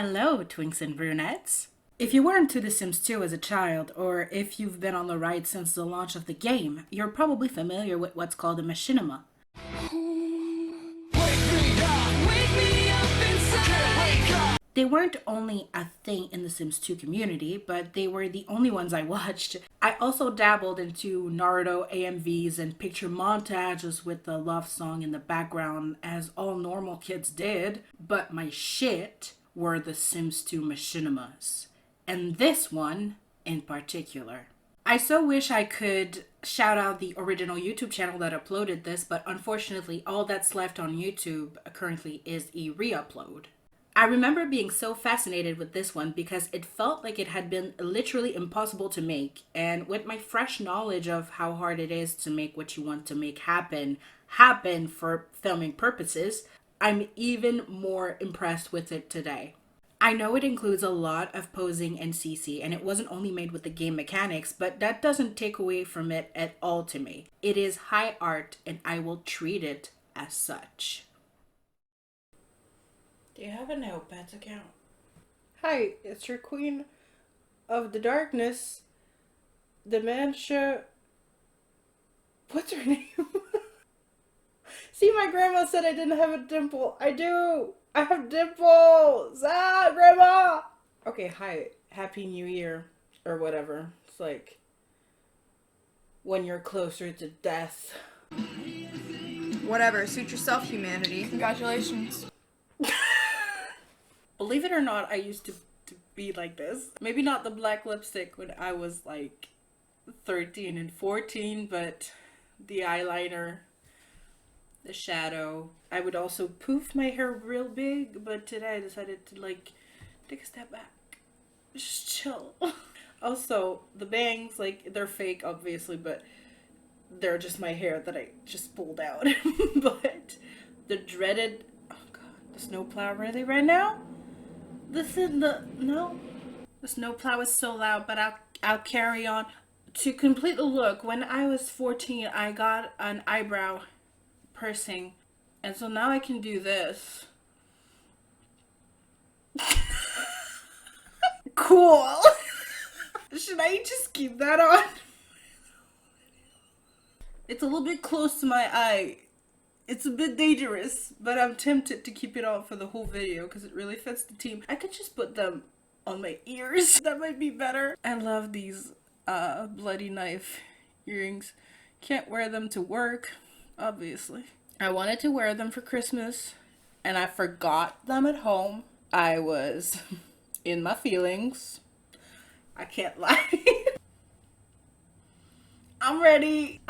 Hello, twinks and brunettes. If you were into The Sims 2 as a child, or if you've been on the ride since the launch of the game, you're probably familiar with what's called a machinima. They weren't only a thing in the Sims 2 community, but they were the only ones I watched. I also dabbled into Naruto AMVs and picture montages with the love song in the background, as all normal kids did, but my shit were the Sims 2 machinimas. And this one in particular. I so wish I could shout out the original YouTube channel that uploaded this, but unfortunately all that's left on YouTube currently is a re-upload. I remember being so fascinated with this one because it felt like it had been literally impossible to make, and with my fresh knowledge of how hard it is to make what you want to make happen for filming purposes, I'm even more impressed with it today. I know it includes a lot of posing and CC, and it wasn't only made with the game mechanics, but that doesn't take away from it at all to me. It is high art, and I will treat it as such. Do you have a Neopets account? Hi, it's your Queen of the Darkness, Dementia. What's her name? See, my grandma said I didn't have a dimple. I do! I have dimples! Ah, Grandma! Okay, hi. Happy New Year. Or whatever. It's like when you're closer to death. Whatever, suit yourself, humanity. Congratulations. Believe it or not, I used to be like this. Maybe not the black lipstick when I was like 13 and 14, but the eyeliner, the shadow. I would also poof my hair real big, but today I decided to like take a step back. Just chill. Also, the bangs, like, they're fake obviously, but they're just my hair that I just pulled out. But the dreaded, oh god, the snowplow really right now? No. The snowplow is so loud, but I'll carry on. To complete the look, when I was 14, I got an eyebrow piercing. And so now I can do this. Cool. Should I just keep that on? It's a little bit close to my eye. It's a bit dangerous, but I'm tempted to keep it on for the whole video because it really fits the theme. I could just put them on my ears. That might be better. I love these bloody knife earrings. Can't wear them to work, obviously. I wanted to wear them for Christmas and I forgot them at home. I was in my feelings. I can't lie. I'm ready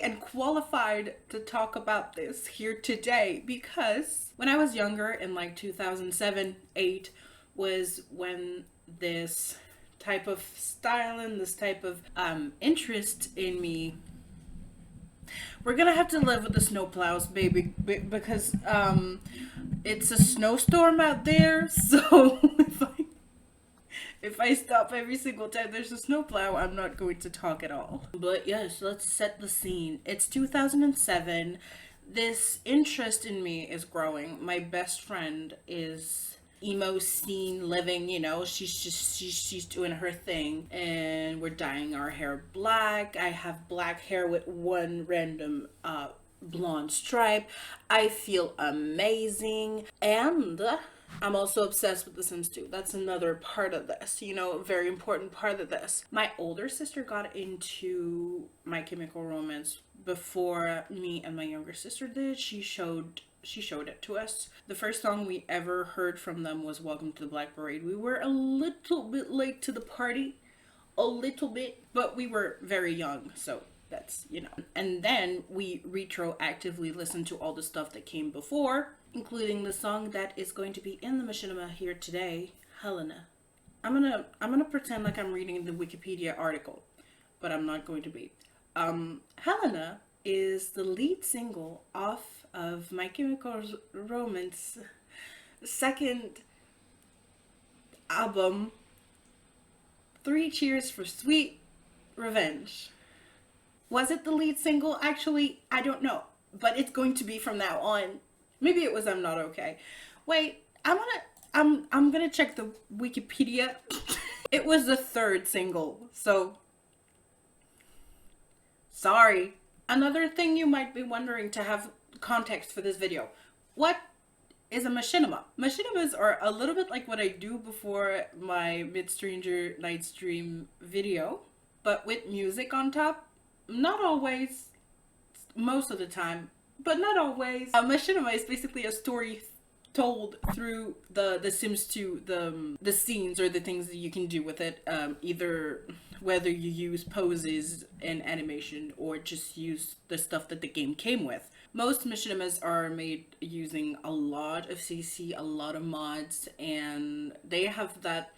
and qualified to talk about this here today because when I was younger in like 2007, 8 was when this type of style and this type of interest in me. We're gonna have to live with the snowplows, baby, because it's a snowstorm out there, so if I stop every single time there's a snowplow, I'm not going to talk at all. But yes, let's set the scene. It's 2007. This interest in me is growing. My best friend is emo scene living, you know, she's doing her thing, and we're dyeing our hair black. I have black hair with one random blonde stripe. I feel amazing, and I'm also obsessed with The Sims 2. That's another part of this, you know, a very important part of this. My older sister got into My Chemical Romance before me and my younger sister did. She showed it to us. The first song we ever heard from them was Welcome to the Black Parade. We were a little bit late to the party. A little bit. But we were very young, so that's, you know. And then we retroactively listened to all the stuff that came before, including the song that is going to be in the machinima here today, Helena. I'm gonna pretend like I'm reading the Wikipedia article, but I'm not going to be. Helena is the lead single off of My Chemical Romance second album, Three Cheers for Sweet Revenge. Was it the lead single? Actually, I don't know, but it's going to be from now on. Maybe it was I'm Not Okay. Wait, I I'm gonna check the Wikipedia. It was the third single, so sorry. Another thing you might be wondering to have context for this video. What is a machinima? Machinimas are a little bit like what I do before my Mid-Stranger Night stream video, but with music on top. Not always, most of the time, but not always. A machinima is basically a story told through the Sims 2, the scenes or the things that you can do with it, either whether you use poses and animation or just use the stuff that the game came with. Most machinimas are made using a lot of CC, a lot of mods, and they have that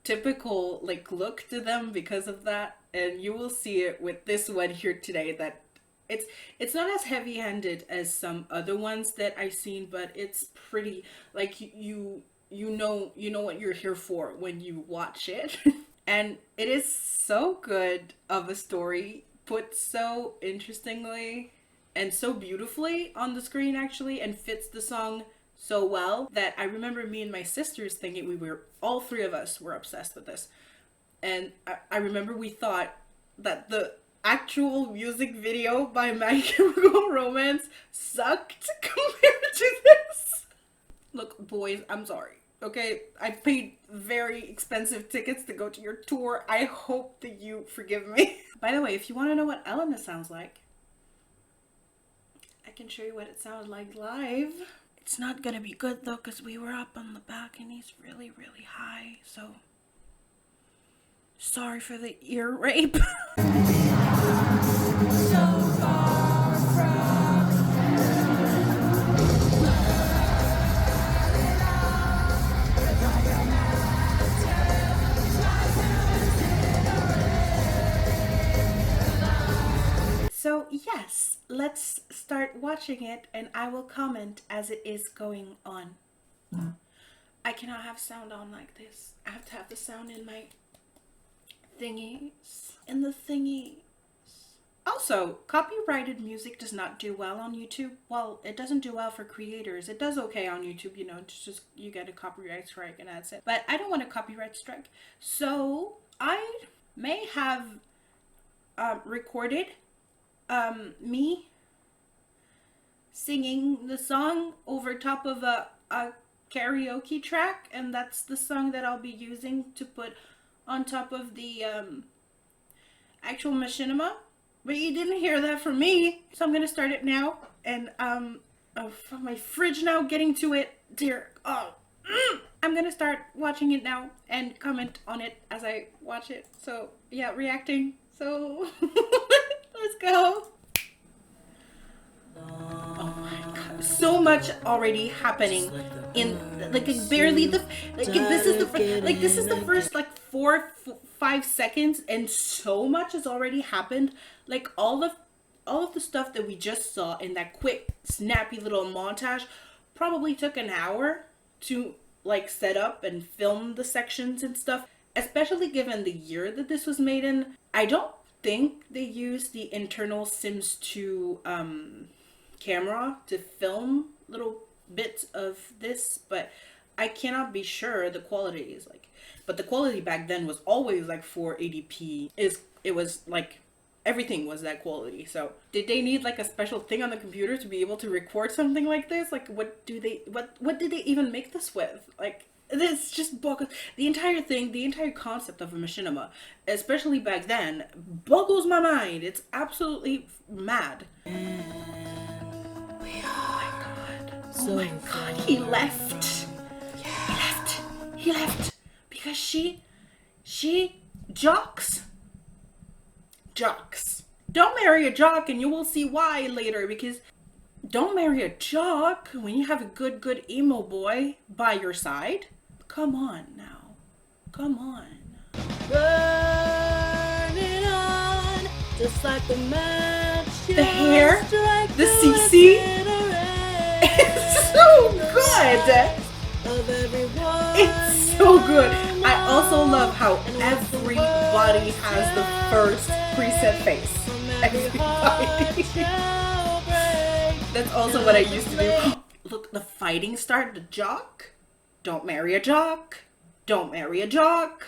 typical like look to them because of that. And you will see it with this one here today, that it's not as heavy-handed as some other ones that I've seen, but it's pretty like you know what you're here for when you watch it. And it is so good of a story, put so interestingly and so beautifully on the screen actually, and fits the song so well that I remember me and my sisters thinking all three of us were obsessed with this. And I remember we thought that the actual music video by My Chemical Romance sucked compared to this. Look, boys, I'm sorry. Okay, I paid very expensive tickets to go to your tour. I hope that you forgive me. By the way, if you want to know what Helena sounds like, I can show you what it sounded like live. It's not gonna be good though, because we were up on the balconies really, really high, so sorry for the ear rape. So yes, let's start watching it and I will comment as it is going on. I cannot have sound on like this. I have to have the sound in my thingies. In the thingies. Also, copyrighted music does not do well on YouTube. Well, it doesn't do well for creators. It does okay on YouTube, you know, it's just you get a copyright strike and that's it. But I don't want a copyright strike. So I may have recorded me singing the song over top of a karaoke track, and that's the song that I'll be using to put on top of the actual machinima. But you didn't hear that from me, so I'm gonna start it now. And from my fridge now, getting to it, dear. I'm gonna start watching it now and comment on it as I watch it. So yeah, reacting. So let's go. Oh my god, so much already happening in like barely the this is the first like 4-5 seconds, and so much has already happened. Like all of the stuff that we just saw in that quick snappy little montage probably took an hour to like set up and film the sections and stuff, especially given the year that this was made in. I don't think they used the internal Sims 2 camera to film little bits of this, but I cannot be sure the quality is like, but the quality back then was always like 480p. It was like everything was that quality. So did they need like a special thing on the computer to be able to record something like this? Like what did they even make this with? Like this just boggles the entire thing, the entire concept of a machinima, especially back then, boggles my mind. It's absolutely mad. Oh my god, he left. Yeah. He left because she jocks. Don't marry a jock, and you will see why later, because don't marry a jock when you have a good emo boy by your side. Come on now. Come on. Burning on, just like the match. The hair, the CC. It's so good. It's so good. I also love how everybody has the first preset face. Everybody. That's also what I used to do. Look, the fighting start, the jock. Don't marry a jock. Don't marry a jock.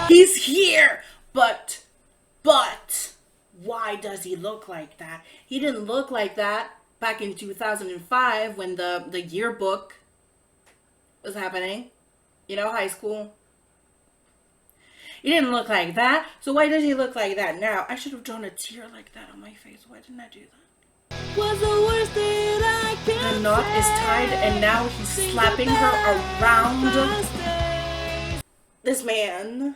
He's here! But, why does he look like that? He didn't look like that back in 2005 when the yearbook was happening. You know, high school. He didn't look like that. So why does he look like that now? I should have drawn a tear like that on my face. Why didn't I do that? Was the worst that I can. The knot is tied and now he's slapping her around. This man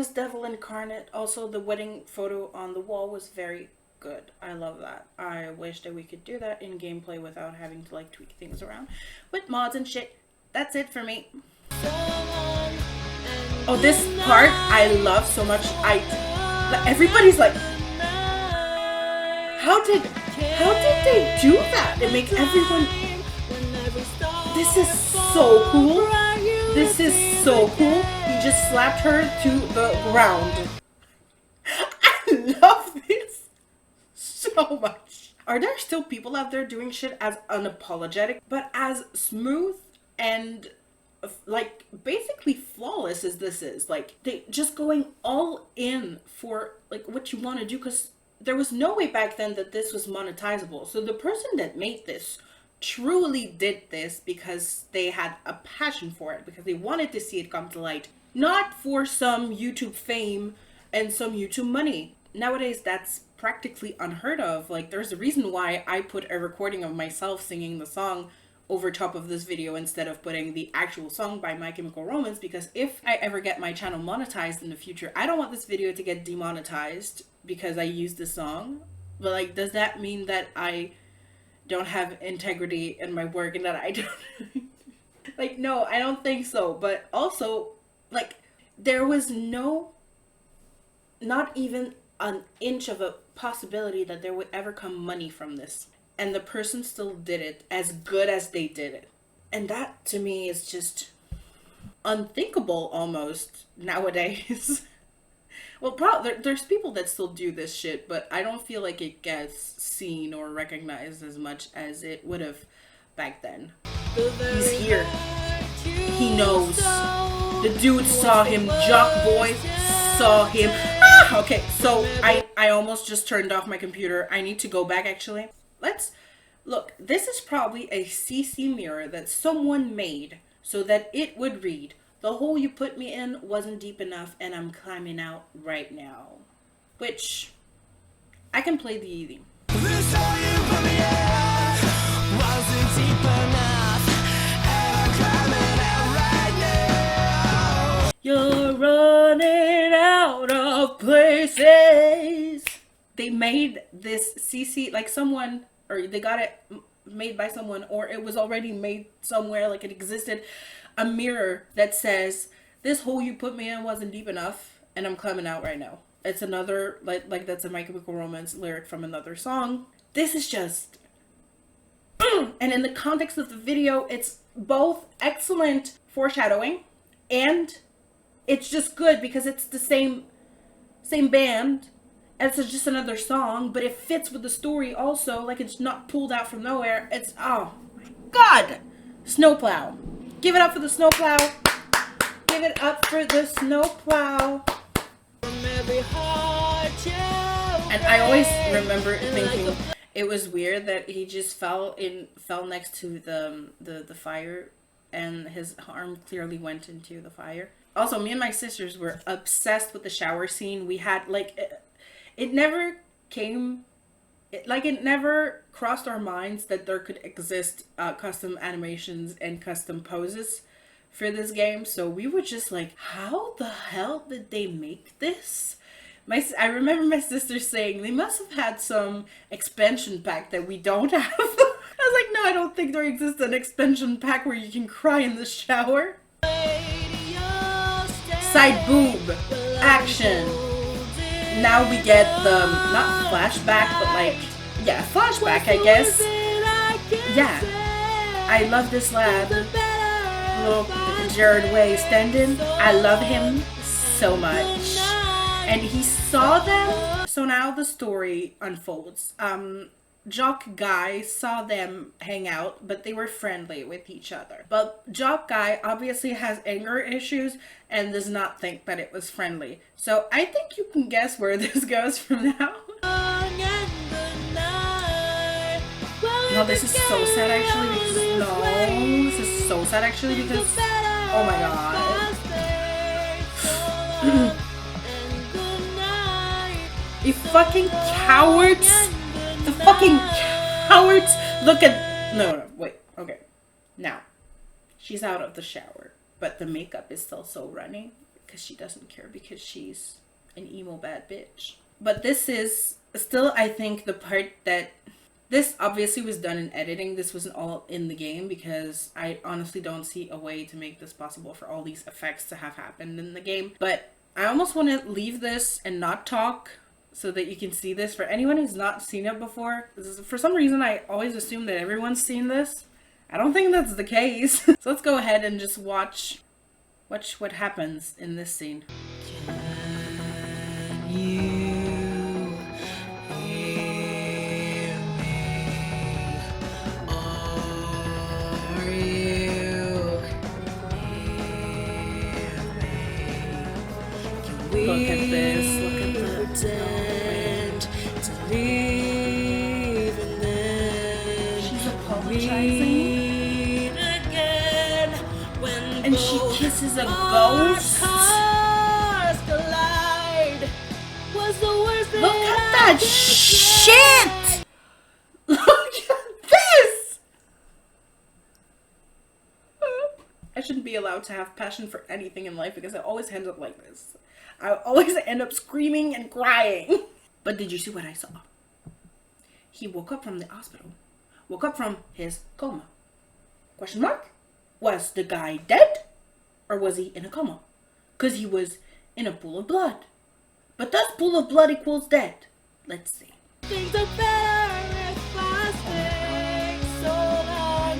is devil incarnate. Also, the wedding photo on the wall was very good. I love that. I wish that we could do that in gameplay without having to like tweak things around with mods and shit. That's it for me. Oh, this part I love so much. Everybody's like, how did they do that? It makes everyone. This is so cool. This is so cool. He just slapped her to the ground. I love this so much. Are there still people out there doing shit as unapologetic, but as smooth and like basically flawless as this is? Like, they just going all in for like what you want to do, because there was no way back then that this was monetizable. So the person that made this truly did this because they had a passion for it, because they wanted to see it come to light, not for some YouTube fame and some YouTube money. Nowadays that's practically unheard of. Like, there's a reason why I put a recording of myself singing the song over top of this video instead of putting the actual song by My Chemical Romance, because if I ever get my channel monetized in the future, I don't want this video to get demonetized because I used the song. But like, does that mean that I don't have integrity in my work and that I don't like, no, I don't think so. But also, like, there was not even an inch of a possibility that there would ever come money from this, and the person still did it as good as they did it. And that to me is just unthinkable almost nowadays. Well, there's people that still do this shit, but I don't feel like it gets seen or recognized as much as it would have back then. He's here. He knows. The dude saw him. Jock boy saw him. Ah! Okay, so I almost just turned off my computer. I need to go back actually. Let's look. This is probably a CC mirror that someone made so that it would read, "The hole you put me in wasn't deep enough and I'm climbing out right now." Which, I can play the easy. This hole you put me in wasn't deep enough and I'm climbing out right now. You're running out of places. They made this CC, like someone, or they got it made by someone, or it was already made somewhere, like it existed. A mirror that says, "This hole you put me in wasn't deep enough and I'm climbing out right now." It's another, like that's a My Chemical Romance lyric from another song. This is just and in the context of the video, it's both excellent foreshadowing and it's just good because it's the same band and it's just another song, but it fits with the story also. Like, it's not pulled out from nowhere. It's, oh my god, Snowplow. Give it up for the Snowplow. Give it up for the Snowplow. And I always remember thinking it was weird that he just fell next to the fire, and his arm clearly went into the fire. Also, me and my sisters were obsessed with the shower scene. We had like it never crossed our minds that there could exist custom animations and custom poses for this game. So we were just like, how the hell did they make this? I remember my sister saying they must have had some expansion pack that we don't have. I was like, no, I don't think there exists an expansion pack where you can cry in the shower. Side boob action. Now we get the, not flashback, but like, yeah, flashback, I guess. Yeah. I love this lad. Little Jared Way standing. I love him so much. And he saw them So now the story unfolds. Jock Guy saw them hang out, but they were friendly with each other. But Jock Guy obviously has anger issues and does not think that it was friendly. So I think you can guess where this goes from now. No, this is so sad actually because this is so sad actually because oh my god. You fucking cowards! The fucking cowards! Look at no, wait, okay. Now, she's out of the shower, but the makeup is still so runny because she doesn't care because she's an emo bad bitch. But this is still, I think, the part that this obviously was done in editing. This wasn't all in the game because I honestly don't see a way to make this possible for all these effects to have happened in the game. But I almost want to leave this and not talk so that you can see this. For anyone who's not seen it before, for some reason I always assume that everyone's seen this. I don't think that's the case. So let's go ahead and just watch what happens in this scene. Can you look at this, look at the pretend to leave and then she's apologizing again when and she kisses a ghost. Cars collide was the worst look at that shit! Look at this! I shouldn't be allowed to have passion for anything in life because I always end up like this. I always end up screaming and crying. But did you see what I saw? He woke up from the hospital. Woke up from his coma. Question mark? Was the guy dead? Or was he in a coma? Because he was in a pool of blood. But does pool of blood equals dead? Let's see. Things are better if I stay so long.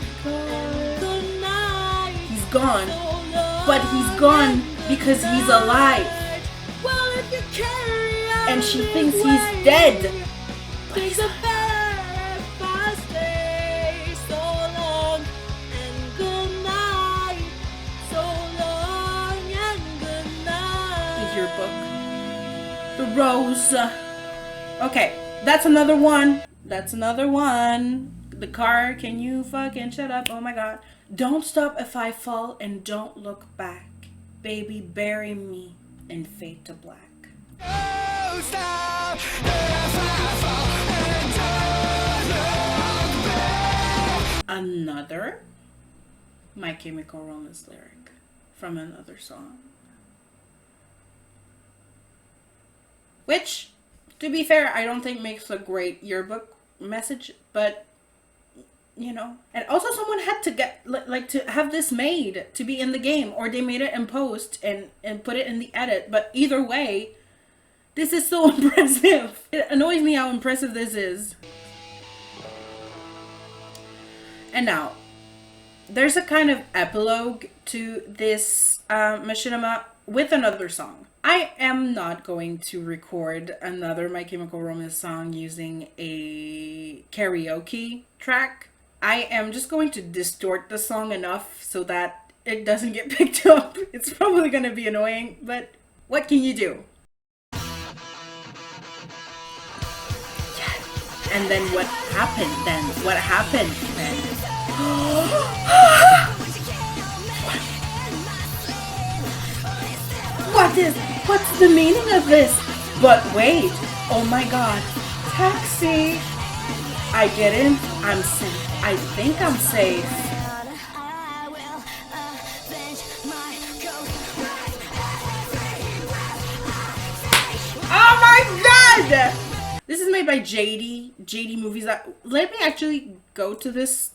Good night. He's gone. But he's gone because he's alive. And she thinks he's dead. But he's alive. So long and good night. So long and good night. Is your book The Rose? Okay, that's another one. That's another one. The car, can you fucking shut up? Oh my god. Don't stop if I fall and don't look back. Baby, bury me and fade to black. Another My Chemical Romance lyric from another song. Which, to be fair, I don't think makes a great yearbook message, but you know. And also someone had to get like to have this made to be in the game, or they made it in post and put it in the edit. But either way, this is so impressive. It annoys me how impressive this is. And now, there's a kind of epilogue to this Machinima with another song. I am not going to record another My Chemical Romance song using a karaoke track. I am just going to distort the song enough so that it doesn't get picked up. It's probably going to be annoying, but what can you do? And then what happened then? What happened then? What's the meaning of this? But wait, oh my god, taxi. I get in, I'm safe. I think I'm safe. Oh my god! This is made by JD Movies. Let me actually go to this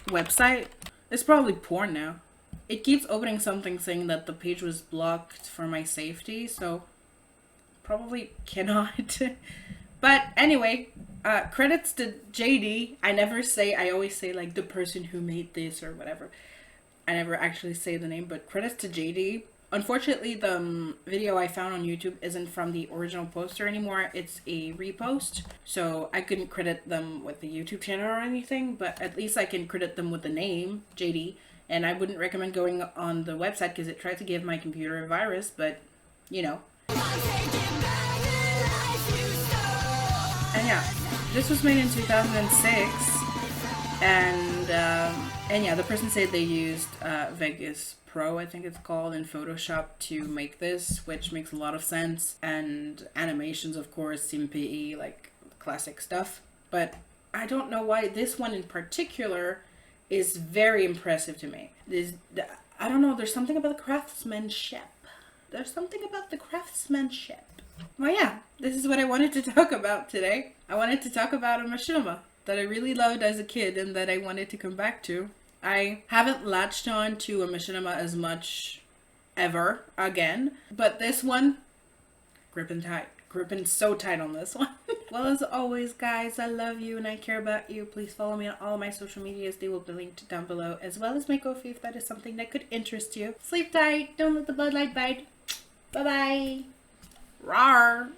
website. It's probably porn now. It keeps opening something saying that the page was blocked for my safety, so probably cannot. But anyway, credits to JD. I always say like the person who made this or whatever. I never actually say the name, but credits to JD Unfortunately, the video I found on YouTube isn't from the original poster anymore. It's a repost. So I couldn't credit them with the YouTube channel or anything, but at least I can credit them with the name, JD. And I wouldn't recommend going on the website because it tried to give my computer a virus, but you know. And yeah, this was made in 2006. And yeah, the person said they used Vegas Pro, I think it's called, in Photoshop to make this, which makes a lot of sense. And animations, of course, CMPE, like classic stuff. But I don't know why this one in particular is very impressive to me. I don't know, there's something about the craftsmanship. There's something about the craftsmanship. Well, yeah, this is what I wanted to talk about today. I wanted to talk about a machinima that I really loved as a kid and that I wanted to come back to. I haven't latched on to a machinima as much ever again, but this one, gripping tight. Gripping so tight on this one. Well, as always, guys, I love you and I care about you. Please follow me on all my social medias. They will be linked down below, as well as my Ko-fi if that is something that could interest you. Sleep tight. Don't let the bloodlight bite. Bye-bye. Rawr.